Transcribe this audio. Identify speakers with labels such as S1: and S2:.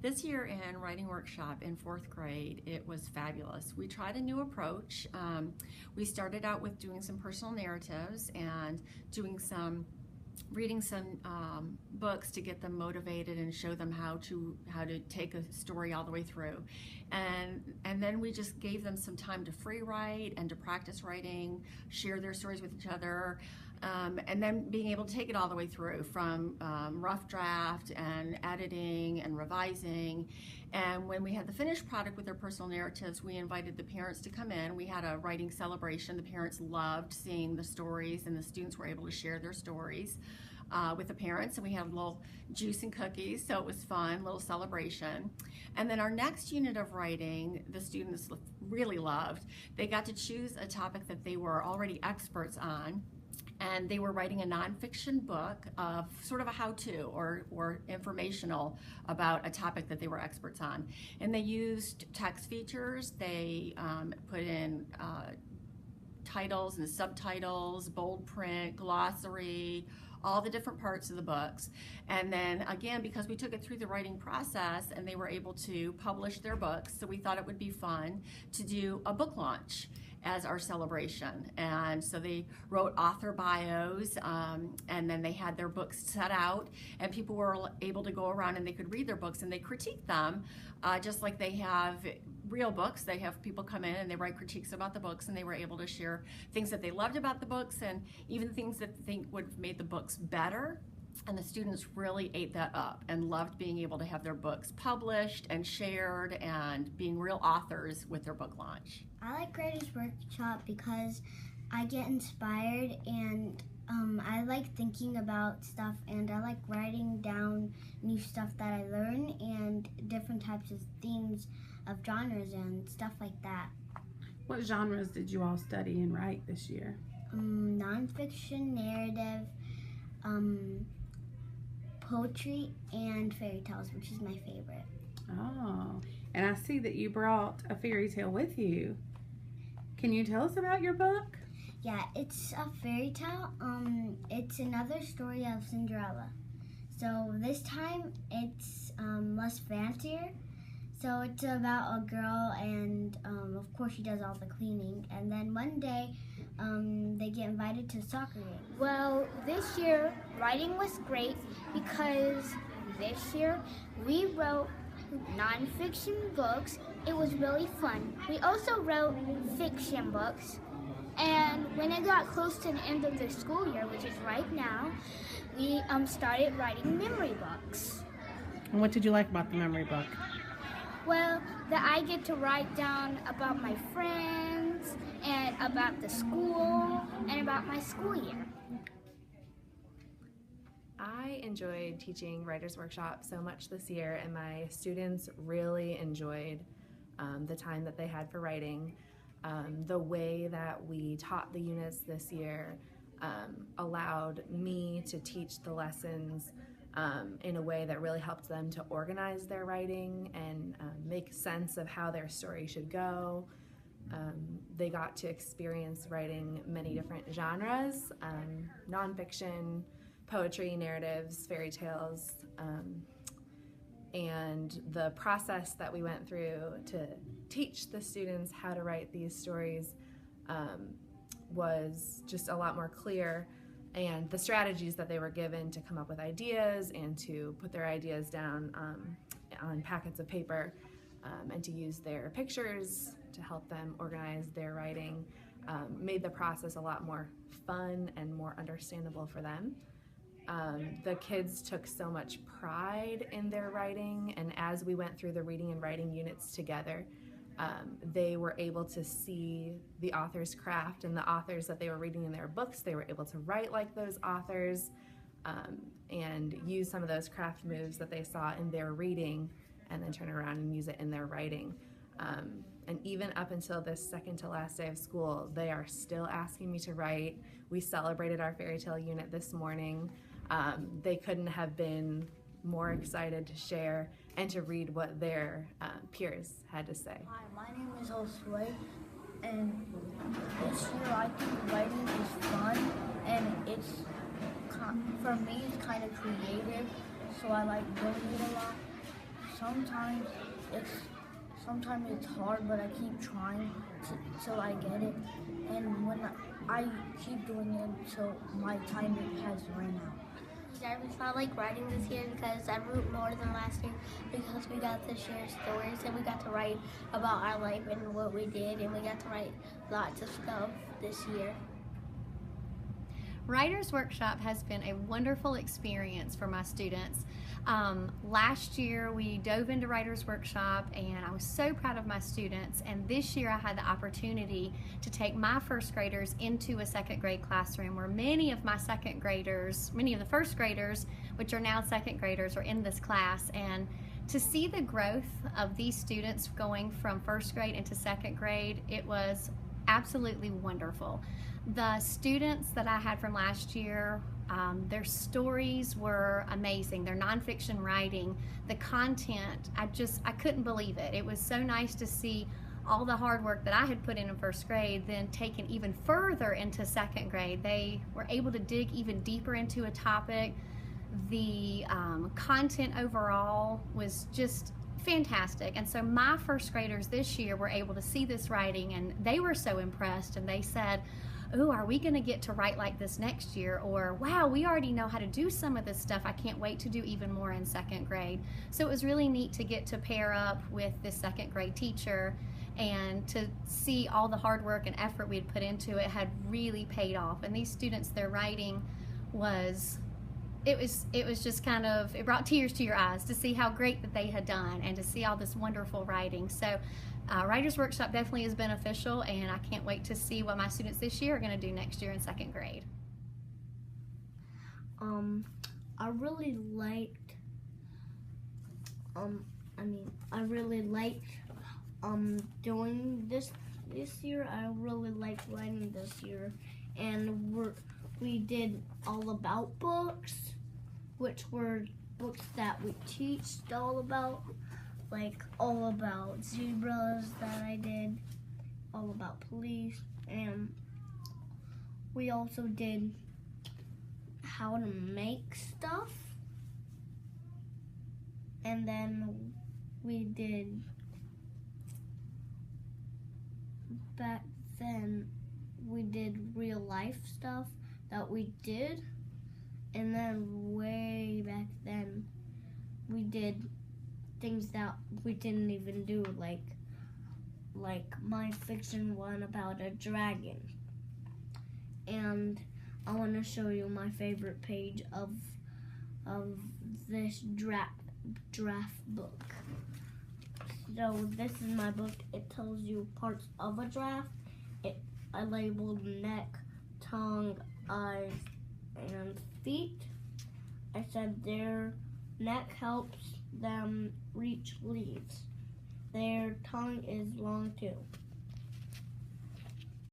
S1: This year in writing workshop in 4th grade, it was fabulous. We tried a new approach. We started out with doing some personal narratives and reading some books to get them motivated and show them how to take a story all the way through. And then we just gave them some time to free write and to practice writing, share their stories with each other, and then being able to take it all the way through from rough draft and editing and revising. And when we had the finished product with their personal narratives, we invited the parents to come in. We had a writing celebration. The parents loved seeing the stories, and the students were able to share their stories with the parents, and we had a little juice and cookies, so it was fun, little celebration. And then our next unit of writing, the students really loved. They got to choose a topic that they were already experts on, and they were writing a nonfiction book of sort of a how-to or informational about a topic that they were experts on. And they used text features. They put in titles and subtitles, bold print, glossary, all the different parts of the books. And then again, because we took it through the writing process and they were able to publish their books, so we thought it would be fun to do a book launch as our celebration. And so they wrote author bios, and then they had their books set out, and people were able to go around and they could read their books and they critique them, just like they have real books. They have people come in and they write critiques about the books, and they were able to share things that they loved about the books and even things that they think would have made the books better. And the students really ate that up and loved being able to have their books published and shared and being real authors with their book launch.
S2: I like Writers Workshop because I get inspired, and I like thinking about stuff, and I like writing down new stuff that I learn and different types of themes of genres and stuff like that.
S3: What genres did you all study and write this year?
S2: Nonfiction, narrative, poetry, and fairy tales, which is my favorite.
S3: Oh, and I see that you brought a fairy tale with you. Can you tell us about your book?
S2: Yeah, it's a fairy tale. It's another story of Cinderella. So this time it's less fancier. So it's about a girl, and of course she does all the cleaning. And then one day they get invited to a soccer game.
S4: Well, this year writing was great because this year we wrote nonfiction books. It was really fun. We also wrote fiction books, and when it got close to the end of the school year, which is right now, we started writing memory books.
S3: And what did you like about the memory book?
S4: Well, that I get to write down about my friends and about the school and about my school year.
S5: I enjoyed teaching Writers Workshop so much this year, and my students really enjoyed the time that they had for writing. The way that we taught the units this year allowed me to teach the lessons in a way that really helped them to organize their writing and make sense of how their story should go. They got to experience writing many different genres, nonfiction, poetry, narratives, fairy tales, and the process that we went through to teach the students how to write these stories was just a lot more clear, and the strategies that they were given to come up with ideas and to put their ideas down on packets of paper and to use their pictures to help them organize their writing made the process a lot more fun and more understandable for them. The kids took so much pride in their writing, and as we went through the reading and writing units together, they were able to see the author's craft and the authors that they were reading in their books. They were able to write like those authors and use some of those craft moves that they saw in their reading and then turn around and use it in their writing. And even up until this second to last day of school, they are still asking me to write. We celebrated our fairy tale unit this morning. They couldn't have been more excited to share and to read what their peers had to say.
S6: Hi, my name is Josue, and this year I think writing is fun, and it's, for me, it's kind of creative, so I like doing it a lot. sometimes it's hard, but I keep trying till I get it. And when I keep doing it, so my time has ran out.
S7: I felt like writing this year because I wrote more than last year because we got to share stories and we got to write about our life and what we did, and we got to write lots of stuff this year.
S8: Writers Workshop has been a wonderful experience for my students. Last year we dove into Writers Workshop and I was so proud of my students, and this year I had the opportunity to take my first graders into a second grade classroom where many of the first graders, which are now second graders, are in this class. And to see the growth of these students going from first grade into second grade, it was absolutely wonderful. The students that I had from last year, their stories were amazing. Their nonfiction writing, the content, I couldn't believe it. It was so nice to see all the hard work that I had put in first grade then taken even further into second grade. They were able to dig even deeper into a topic. The content overall was just fantastic. And so my first graders this year were able to see this writing and they were so impressed, and they said, "Oh, are we going to get to write like this next year?" Or, "Wow, we already know how to do some of this stuff. I can't wait to do even more in second grade." So it was really neat to get to pair up with this second grade teacher and to see all the hard work and effort we had put into it had really paid off. And these students, their writing was just kind of, it brought tears to your eyes to see how great that they had done and to see all this wonderful writing. So Writers Workshop definitely is beneficial, and I can't wait to see what my students this year are going to do next year in second grade.
S2: I really liked doing this year. I really liked writing this year, and we did all about books, which were books that we teach all about, like all about zebras that I did, all about police, and we also did how to make stuff, and then back then we did real life stuff that we did, and then way back then we did things that we didn't even do, like my fiction one about a dragon. And I want to show you my favorite page of this draft book. So this is my book. It tells you parts of a draft. I labeled neck, tongue, eyes, and feet. I said their neck helps them reach leaves. Their tongue is long too.